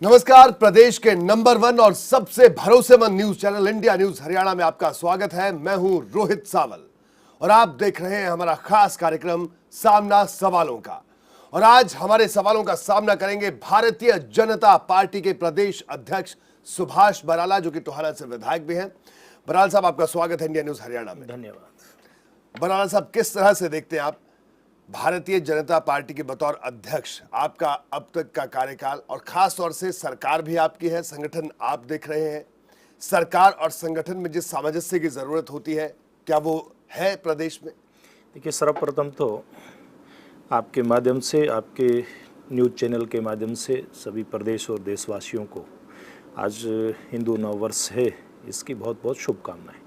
नमस्कार। प्रदेश के नंबर 1 और सबसे भरोसेमंद news channel India news Haryana में आपका स्वागत है। मैं हूं रोहित सावल और आप देख रहे हैं हमारा खास कार्यक्रम सामना सवालों का। और आज हमारे सवालों का सामना करेंगे भारतीय जनता पार्टी के प्रदेश अध्यक्ष सुभाष बराला, जो कि टोहाना से विधायक भी हैं। बराला साहब, आपका स्वागत है इंडिया न्यूज हरियाणा में। धन्यवाद। बराला साहब, किस तरह से देखते हैं आप भारतीय जनता पार्टी के बतौर अध्यक्ष आपका अब तक का कार्यकाल, और खास तौर से सरकार भी आपकी है, संगठन आप देख रहे हैं। सरकार और संगठन में जिस सामंजस्य की जरूरत होती है, क्या वो है प्रदेश में? देखिए, सर्वप्रथम तो आपके माध्यम से, आपके न्यूज़ चैनल के माध्यम से सभी प्रदेश और देशवासियों को आज हिंदू नववर्ष है, इसकी बहुत बहुत शुभकामनाएं।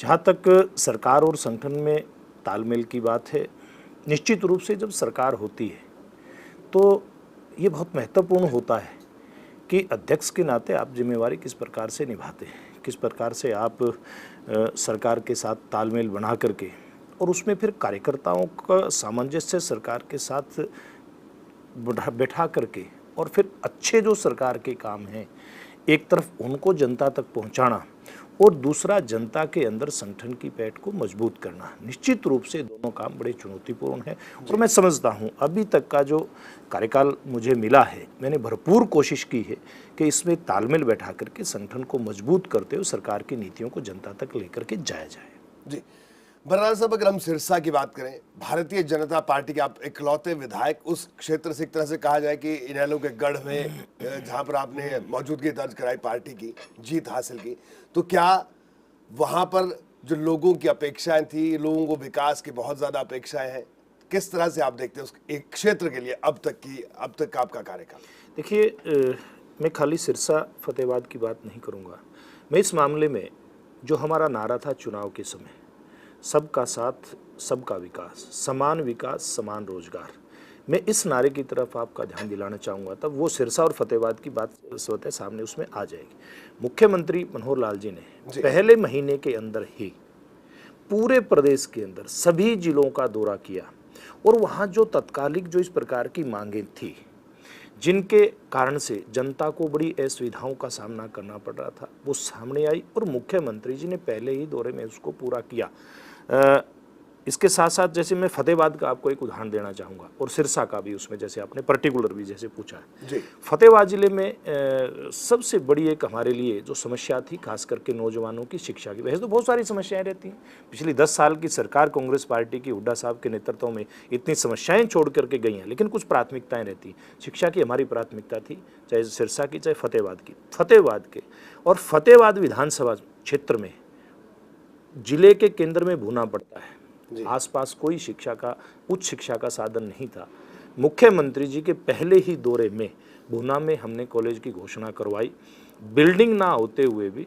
जहाँ तक सरकार और संगठन में तालमेल की बात है, निश्चित रूप से जब सरकार होती है तो ये बहुत महत्वपूर्ण होता है कि अध्यक्ष के नाते आप जिम्मेवारी किस प्रकार से निभाते हैं, किस प्रकार से आप सरकार के साथ तालमेल बना करके और उसमें फिर कार्यकर्ताओं का सामंजस्य सरकार के साथ बैठा करके और फिर अच्छे जो सरकार के काम हैं, एक तरफ उनको जनता तक पहुंचाना और दूसरा जनता के अंदर संगठन की पैठ को मजबूत करना। निश्चित रूप से दोनों काम बड़े चुनौतीपूर्ण हैं और मैं समझता हूं अभी तक का जो कार्यकाल मुझे मिला है, मैंने भरपूर कोशिश की है कि इसमें तालमेल बैठा करके संगठन को मजबूत करते हुए सरकार की नीतियों को जनता तक लेकर के जाया जाए। जी बराला साहब, अगर हम सिरसा की बात करें, भारतीय जनता पार्टी के आप इकलौते विधायक उस क्षेत्र से, एक तरह से कहा जाए कि इनेलो के गढ़ में जहां पर आपने मौजूदगी दर्ज कराई, पार्टी की जीत हासिल की, तो क्या वहां पर जो लोगों की अपेक्षाएं थी, लोगों को विकास की बहुत ज्यादा अपेक्षाएं हैं, किस तरह से आप देखते हैं उस एक क्षेत्र के लिए अब तक का आपका कार्यकाल? देखिए, मैं खाली सिरसा फतेहाबाद की बात नहीं करूँगा। मैं इस मामले में जो हमारा नारा था चुनाव के समय, सबका साथ सबका विकास, समान विकास समान रोजगार, मैं इस नारे की तरफ आपका ध्यान दिलाना चाहूँगा। तब वो सिरसा और फतेहाबाद की बात स्वतः सामने उसमें आ जाएगी। मुख्यमंत्री मनोहर लाल जी ने पहले महीने के अंदर ही पूरे प्रदेश के अंदर सभी जिलों का दौरा किया और वहाँ जो तत्कालिक जो इस प्रकार की मांगें थी, जिनके कारण से जनता को बड़ी असुविधाओं का सामना करना पड़ रहा था, वो सामने आई और मुख्यमंत्री जी ने पहले ही दौरे में उसको पूरा किया। इसके साथ साथ जैसे मैं फतेहाबाद का आपको एक उदाहरण देना चाहूँगा और सिरसा का भी, उसमें जैसे आपने पर्टिकुलर भी जैसे पूछा है जी। फतेहाबाद जिले में सबसे बड़ी एक हमारे लिए जो समस्या थी, खास करके नौजवानों की शिक्षा की। वैसे तो बहुत सारी समस्याएं रहती हैं, पिछली 10 साल की सरकार कांग्रेस पार्टी की हुड्डा साहब के नेतृत्व में इतनी समस्याएं छोड़ करके गई हैं, लेकिन कुछ प्राथमिकताएं रहती हैं। शिक्षा की हमारी प्राथमिकता थी, चाहे सिरसा की चाहे फतेहाबाद की। फतेहाबाद के और फतेहाबाद विधानसभा क्षेत्र में जिले के केंद्र में भूना पड़ता है, आसपास कोई शिक्षा का, उच्च शिक्षा का साधन नहीं था। मुख्यमंत्री जी के पहले ही दौरे में भूना में हमने कॉलेज की घोषणा करवाई। बिल्डिंग ना होते हुए भी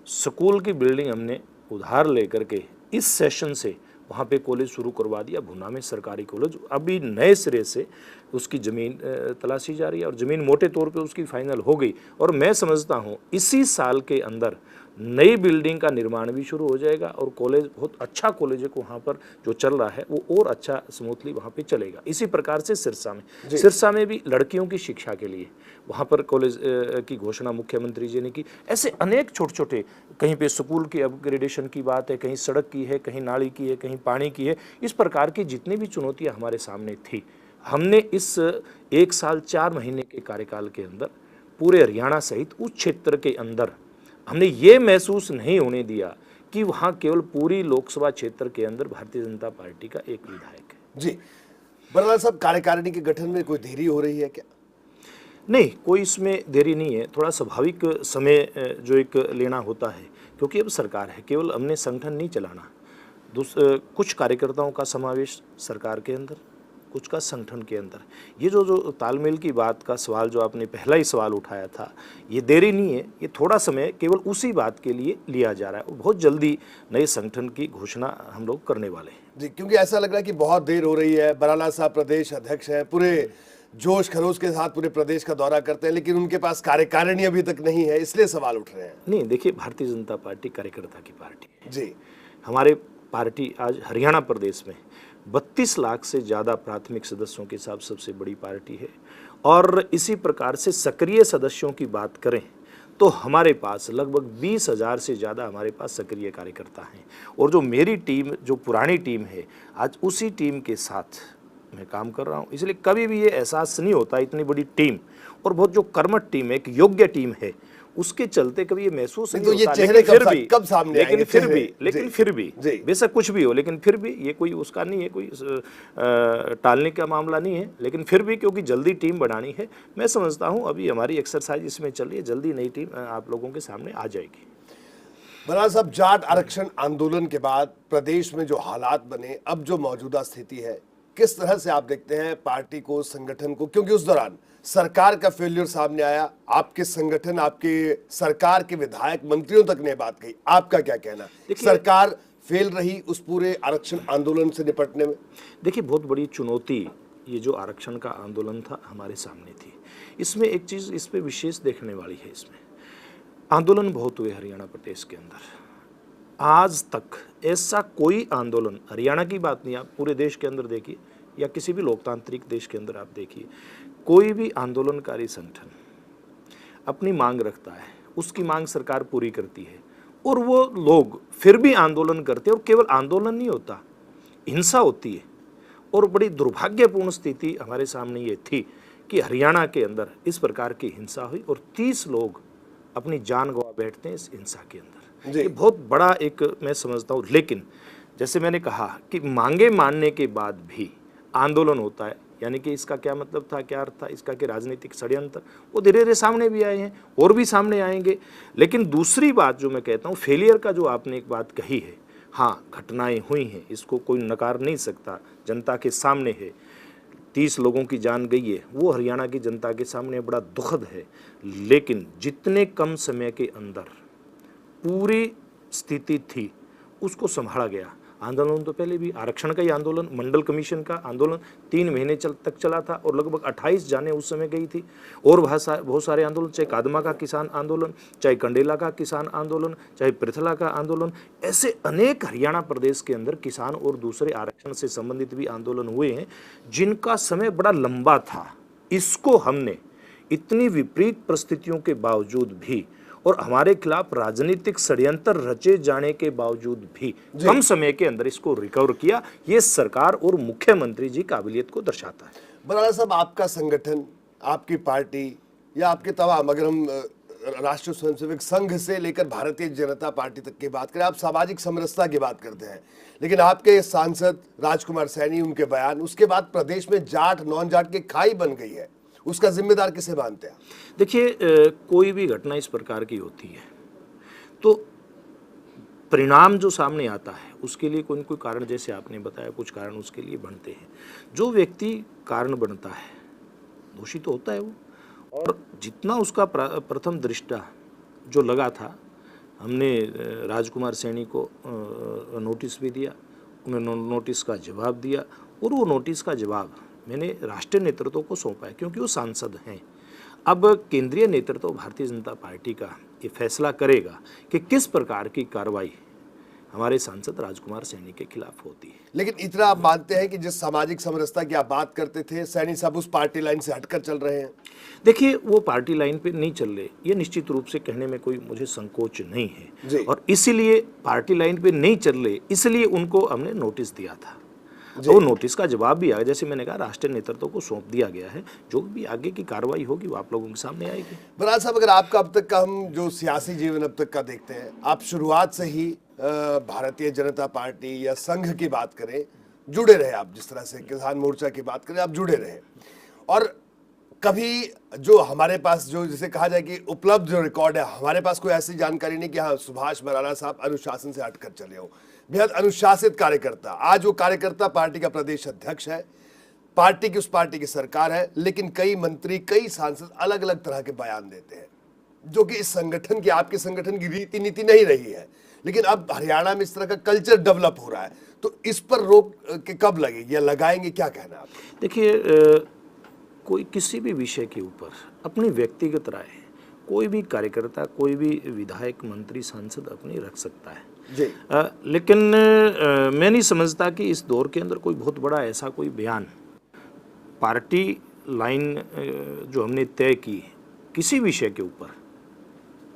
स्कूल की बिल्डिंग हमने उधार लेकर के इस सेशन से वहाँ पे कॉलेज शुरू करवा दिया। भूना में सरकारी कॉलेज अभी नए सिरे से उसकी ज़मीन तलाशी जा रही है और ज़मीन मोटे तौर पे उसकी फाइनल हो गई और मैं समझता हूँ इसी साल के अंदर नई बिल्डिंग का निर्माण भी शुरू हो जाएगा और कॉलेज बहुत अच्छा कॉलेज है, वहाँ पर जो चल रहा है वो और अच्छा स्मूथली वहाँ पे चलेगा। इसी प्रकार से सिरसा में भी लड़कियों की शिक्षा के लिए वहाँ पर कॉलेज की घोषणा मुख्यमंत्री जी ने की। ऐसे अनेक छोटे छोटे, कहीं पे स्कूल की अपग्रेडेशन की बात है, कहीं सड़क की है, कहीं नाली की है, कहीं पानी की है। इस प्रकार की जितनी भी चुनौतियाँ हमारे सामने थी, हमने इस 1 साल 4 महीने के कार्यकाल के अंदर पूरे हरियाणा सहित उस क्षेत्र के अंदर हमने ये महसूस नहीं होने दिया कि वहाँ केवल पूरी लोकसभा क्षेत्र के अंदर भारतीय जनता पार्टी का एक विधायक है। जी बराला साहब, कार्यकारिणी के गठन में कोई देरी हो रही है क्या? नहीं, कोई इसमें देरी नहीं है। थोड़ा स्वाभाविक समय जो एक लेना होता है, क्योंकि अब सरकार है, केवल हमने संगठन नहीं चलाना। कुछ कार्यकर्ताओं का समावेश सरकार के अंदर, कुछ का संगठन के अंदर। ये जो तालमेल की बात का सवाल जो आपने पहला ही सवाल उठाया था, ये देरी नहीं है, ये थोड़ा समय केवल उसी बात के लिए लिया जा रहा है और बहुत जल्दी नए संगठन की घोषणा हम लोग करने वाले हैं जी। क्योंकि ऐसा लग रहा है कि बहुत देर हो रही है। बराला साहब प्रदेश अध्यक्ष हैं, पूरे जोश खरोश के साथ पूरे प्रदेश का दौरा करते हैं, लेकिन उनके पास कार्यकारिणी अभी तक नहीं है, इसलिए सवाल उठ रहे हैं। नहीं, देखिए, भारतीय जनता पार्टी कार्यकर्ता की पार्टी है जी। हमारे पार्टी आज हरियाणा प्रदेश में 32 लाख से ज़्यादा प्राथमिक सदस्यों के साथ सबसे बड़ी पार्टी है और इसी प्रकार से सक्रिय सदस्यों की बात करें तो हमारे पास लगभग 20,000 से ज़्यादा हमारे पास सक्रिय कार्यकर्ता हैं। और जो मेरी टीम, जो पुरानी टीम है, आज उसी टीम के साथ मैं काम कर रहा हूँ। इसलिए कभी भी ये एहसास नहीं होता, इतनी बड़ी टीम और बहुत जो कर्मठ टीम है, एक योग्य टीम है, उसके चलते कभी ये महसूस नहीं तो ये होता। चेहरे लेकिन फिर भी कब सामने आएंगे? लेकिन फिर भी बेशक कुछ भी हो, लेकिन फिर भी ये कोई उसका नहीं है, कोई टालने का मामला नहीं है। लेकिन फिर भी क्योंकि जल्दी टीम बनानी है, मैं समझता हूँ अभी हमारी एक्सरसाइज इसमें चल रही है, जल्दी नई टीम आप लोगों के सामने आ जाएगी। बराड़ साहब, जाट आरक्षण आंदोलन के बाद प्रदेश में जो हालात बने, अब जो मौजूदा स्थिति है, किस तरह से आप देखते हैं पार्टी को, संगठन को? क्योंकि उस दौरान सरकार का फेल्यूर सामने आया, आपके संगठन, आपके सरकार के विधायक, मंत्रियों तक ने बात कही। आपका क्या कहना? सरकार फेल रही उस पूरे आरक्षण आंदोलन से निपटने में? देखिए, बहुत बड़ी चुनौती ये जो आरक्षण का आंदोलन था हमारे सामने थी। इसमें एक चीज़ इस पे विशेष देखने वाली है, इसमें आंदोलन बहुत हुए हरियाणा प्रदेश के अंदर। आज तक ऐसा कोई आंदोलन, हरियाणा की बात नहीं, आप पूरे देश के अंदर देखिए या किसी भी लोकतांत्रिक देश के अंदर आप देखिए, कोई भी आंदोलनकारी संगठन अपनी मांग रखता है, उसकी मांग सरकार पूरी करती है और वो लोग फिर भी आंदोलन करते हैं। और केवल आंदोलन नहीं होता, हिंसा होती है। और बड़ी दुर्भाग्यपूर्ण स्थिति हमारे सामने ये थी कि हरियाणा के अंदर इस प्रकार की हिंसा हुई और 30 लोग अपनी जान गंवा बैठते हैं इस हिंसा के अंदर। ये बहुत बड़ा एक, मैं समझता हूँ। लेकिन जैसे मैंने कहा कि मांगे मानने के बाद भी आंदोलन होता है, यानी कि इसका क्या मतलब था, क्या अर्थ था इसका, कि राजनीतिक षड्यंत्र, वो धीरे धीरे सामने भी आए हैं और भी सामने आएंगे। लेकिन दूसरी बात जो मैं कहता हूँ, फेलियर का जो आपने एक बात कही है, हाँ घटनाएं हुई हैं, इसको कोई नकार नहीं सकता, जनता के सामने है। 30 लोगों की जान गई है, वो हरियाणा की जनता के सामने बड़ा दुखद है। लेकिन जितने कम समय के अंदर पूरी स्थिति थी उसको संभाला गया। आंदोलन तो पहले भी, आरक्षण का ही आंदोलन, मंडल कमीशन का आंदोलन 3 महीने तक चला था और लगभग 28 जानें उस समय गई थी। और बहुत सारे आंदोलन, चाहे कादमा का किसान आंदोलन, चाहे कंडेला का किसान आंदोलन, चाहे पृथला का आंदोलन, ऐसे अनेक हरियाणा प्रदेश के अंदर किसान और दूसरे आरक्षण से संबंधित भी आंदोलन हुए हैं जिनका समय बड़ा लंबा था। इसको हमने इतनी विपरीत परिस्थितियों के बावजूद भी और हमारे खिलाफ राजनीतिक षड्यंत्र रचे जाने के बावजूद भी कम समय के अंदर इसको रिकवर किया। ये सरकार और मुख्यमंत्री जी काबिलियत को दर्शाता है। बराड़ साहब, आपका संगठन, आपकी पार्टी या आपके तमाम, अगर हम राष्ट्रीय स्वयंसेवक संघ से लेकर भारतीय जनता पार्टी तक की बात करें, आप सामाजिक समरसता की बात करते हैं, लेकिन आपके सांसद राजकुमार सैनी, उनके बयान, उसके बाद प्रदेश में जाट नॉन जाट की खाई बन गई है, उसका जिम्मेदार किसे मानते हैं? देखिए, कोई भी घटना इस प्रकार की होती है तो परिणाम जो सामने आता है उसके लिए कोई न कोई कारण, जैसे आपने बताया, कुछ कारण उसके लिए बनते हैं। जो व्यक्ति कारण बनता है दोषी तो होता है वो, और जितना उसका प्रथम दृष्टा जो लगा था, हमने राजकुमार सैनी को नोटिस भी दिया, उन्होंने नोटिस का जवाब दिया और वो नोटिस का जवाब मैंने राष्ट्रीय नेतृत्व को सौंपा है क्योंकि वो सांसद हैं। अब केंद्रीय नेतृत्व भारतीय जनता पार्टी का ये फैसला करेगा कि किस प्रकार की कार्रवाई हमारे सांसद राजकुमार सैनी के खिलाफ होती है। लेकिन इतना आप मानते हैं कि जिस सामाजिक समरसता की आप बात करते थे, सैनी साहब उस पार्टी लाइन से हटकर चल रहे हैं? देखिए, वो पार्टी लाइन पे नहीं चल रहे, ये निश्चित रूप से कहने में कोई मुझे संकोच नहीं है। और इसीलिए पार्टी लाइन पे नहीं चल रहे, इसलिए उनको हमने नोटिस दिया था। वो नोटिस का जवाब भी आया, जैसे मैंने कहा, राष्ट्रीय नेतृत्व को सौंप दिया गया है। जो भी आगे की कार्रवाई होगी वो आप लोगों के सामने आएगी। बराड़ साहब, अगर आपका अब तक का, हम जो सियासी जीवन अब तक का देखते हैं, आप शुरुआत से ही भारतीय जनता पार्टी या संघ की बात करें, जुड़े रहे आप, जिस तरह से किसान मोर्चा की बात करें, आप जुड़े रहे। और कभी जो हमारे पास, जो जिसे कहा जाए कि उपलब्ध जो रिकॉर्ड है, हमारे पास कोई ऐसी जानकारी नहीं कि हाँ सुभाष बराड़ा साहब अनुशासन से हटकर चले हो। बेहद अनुशासित कार्यकर्ता, आज वो कार्यकर्ता पार्टी का प्रदेश अध्यक्ष है, पार्टी की, उस पार्टी की सरकार है, लेकिन कई मंत्री, कई सांसद अलग अलग तरह के बयान देते हैं जो कि इस संगठन की, आपके संगठन की रीति नीति नहीं रही है। लेकिन अब हरियाणा में इस तरह का कल्चर डेवलप हो रहा है, तो इस पर रोक के कब लगेगी या लगाएंगे, क्या कहना है आप? देखिए, कोई किसी भी विषय के ऊपर अपनी व्यक्तिगत राय कोई भी कार्यकर्ता, कोई भी विधायक, मंत्री, सांसद अपनी रख सकता है जी। लेकिन मैं नहीं समझता कि इस दौर के अंदर कोई बहुत बड़ा ऐसा कोई बयान पार्टी लाइन जो हमने तय की किसी विषय के ऊपर,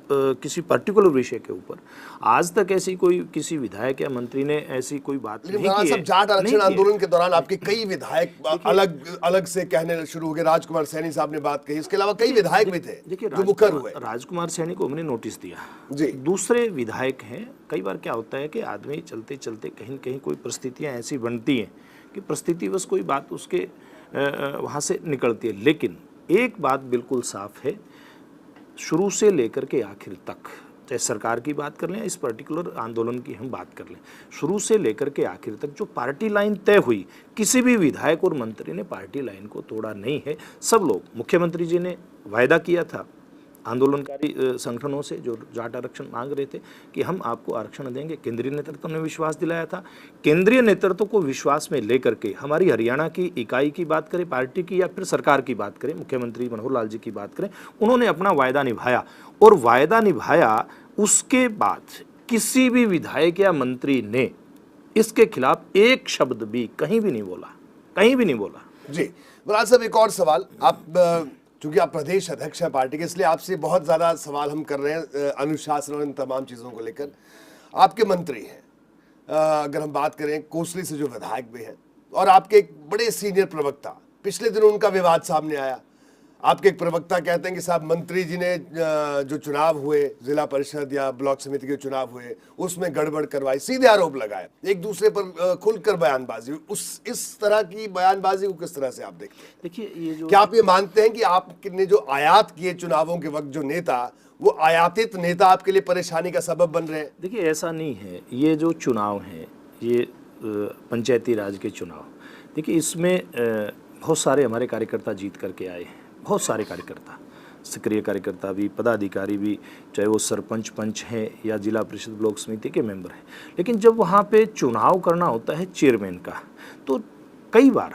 किसी पर्टिकुलर विषय के ऊपर, आज तक ऐसी कोई किसी विधायक या मंत्री ने ऐसी कोई बात नहीं की है। जाट आरक्षण नहीं की है। आंदोलन के दौरान आपके कई विधायक अलग अलग से कहने शुरू हो गए। राजकुमार सैनी साहब ने बात कही, इसके अलावा कई विधायक भी थे देखिए, जो मुखर हुए। राजकुमार सैनी को हमने नोटिस दिया जी। दूसरे विधायक हैं। कई बार क्या होता है कि आदमी चलते चलते कहीं न कहीं कोई परिस्थितियां ऐसी बनती हैं कि परिस्थितिवश कोई बात उसके वहाँ से निकलती है। लेकिन एक बात बिल्कुल साफ है, शुरू से लेकर के आखिर तक, चाहे सरकार की बात कर लें, इस पर्टिकुलर आंदोलन की हम बात कर लें, शुरू से लेकर के आखिर तक जो पार्टी लाइन तय हुई, किसी भी विधायक और मंत्री ने पार्टी लाइन को तोड़ा नहीं है। सब लोग, मुख्यमंत्री जी ने वायदा किया था आंदोलनकारी संगठनों से जो जाट आरक्षण मांग रहे थे कि हम आपको आरक्षण देंगे। केंद्रीय नेतृत्व ने विश्वास दिलाया था। केंद्रीय नेतृत्व को विश्वास में लेकर के हमारी हरियाणा की इकाई की बात करें, पार्टी की, या फिर सरकार की बात करें, मुख्यमंत्री मनोहर लाल जी की बात करें, उन्होंने अपना वायदा निभाया। और वायदा निभाया, उसके बाद किसी भी विधायक या मंत्री ने इसके खिलाफ एक शब्द भी कहीं भी नहीं बोला, कहीं भी नहीं बोला। जी बराल साहब, एक और सवाल। आप चूंकि आप प्रदेश अध्यक्ष हैं पार्टी के, इसलिए आपसे बहुत ज्यादा सवाल हम कर रहे हैं अनुशासन और इन तमाम चीजों को लेकर। आपके मंत्री हैं, अगर हम बात करें कोसली से जो विधायक भी हैं, और आपके एक बड़े सीनियर प्रवक्ता, पिछले दिनों उनका विवाद सामने आया। आपके एक प्रवक्ता कहते हैं कि साहब मंत्री जी ने जो चुनाव हुए, जिला परिषद या ब्लॉक समिति के चुनाव हुए, उसमें गड़बड़ करवाई, सीधे आरोप लगाए, एक दूसरे पर खुलकर बयानबाजी हुई। इस तरह की बयानबाजी को किस तरह से आप देखते हैं? देखिए, ये जो, क्या आप ये मानते हैं कि आपने जो आयात किए चुनावों के वक्त जो नेता, वो आयातित नेता आपके लिए परेशानी का सबब बन रहे हैं? देखिए, ऐसा नहीं है। ये जो चुनाव हैं, ये पंचायती राज के चुनाव, देखिए इसमें बहुत सारे हमारे कार्यकर्ता जीत करके आए हैं, बहुत सारे कार्यकर्ता, सक्रिय कार्यकर्ता भी, पदाधिकारी भी, चाहे वो सरपंच पंच हैं या जिला परिषद ब्लॉक समिति के मेंबर हैं। लेकिन जब वहाँ पे चुनाव करना होता है चेयरमैन का, तो कई बार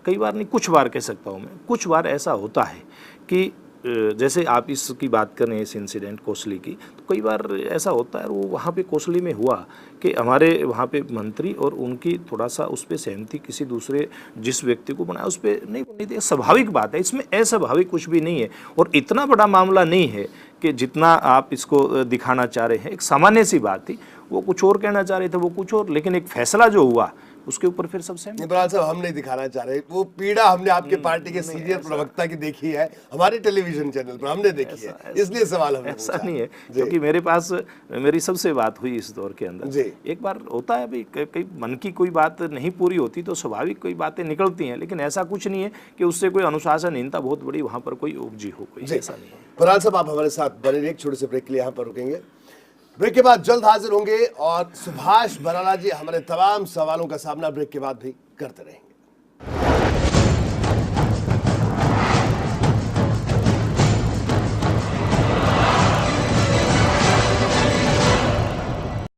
नहीं, कुछ बार कह सकता हूँ मैं, कुछ बार ऐसा होता है कि जैसे आप इसकी बात करें, इस इंसिडेंट कोसली की, तो कई बार ऐसा होता है, वो वहाँ पे कोसली में हुआ कि हमारे वहाँ पे मंत्री और उनकी थोड़ा सा उस पर सहमति किसी दूसरे जिस व्यक्ति को बनाया उस पर नहीं बनी थी। स्वाभाविक बात है, इसमें अस्वाभाविक कुछ भी नहीं है। और इतना बड़ा मामला नहीं है कि जितना आप इसको दिखाना चाह रहे हैं। एक सामान्य सी बात थी, वो कुछ और कहना चाह रहे थे, वो कुछ और, लेकिन एक फैसला जो हुआ उसके ऊपर फिर सबसे। बराल साहब, हम नहीं दिखाना चाह रहे, वो पीड़ा हमने आपके पार्टी के सीनियर प्रवक्ता की देखी है, हमारे टेलीविजन चैनल पर हमने देखी है, इसलिए सवाल हमने ऐसा नहीं है, क्योंकि मेरे पास मेरी सबसे बात हुई इस दौर के अंदर। एक बार होता है भाई, कई मन की कोई बात नहीं पूरी होती तो स्वाभाविक कोई बातें निकलती हैं, लेकिन ऐसा कुछ नहीं है कि उससे कोई अनुशासनहीनता बहुत बड़ी वहाँ पर कोई उपजी हो, कोई ऐसा नहीं है। बराल साहब, आप हमारे साथ बने रहिए, एक छोटे से ब्रेक के लिए यहाँ पर रुकेंगे। ब्रेक के बाद जल्द हाजिर होंगे और सुभाष बराला जी हमारे तमाम सवालों का सामना ब्रेक के बाद भी करते रहेंगे।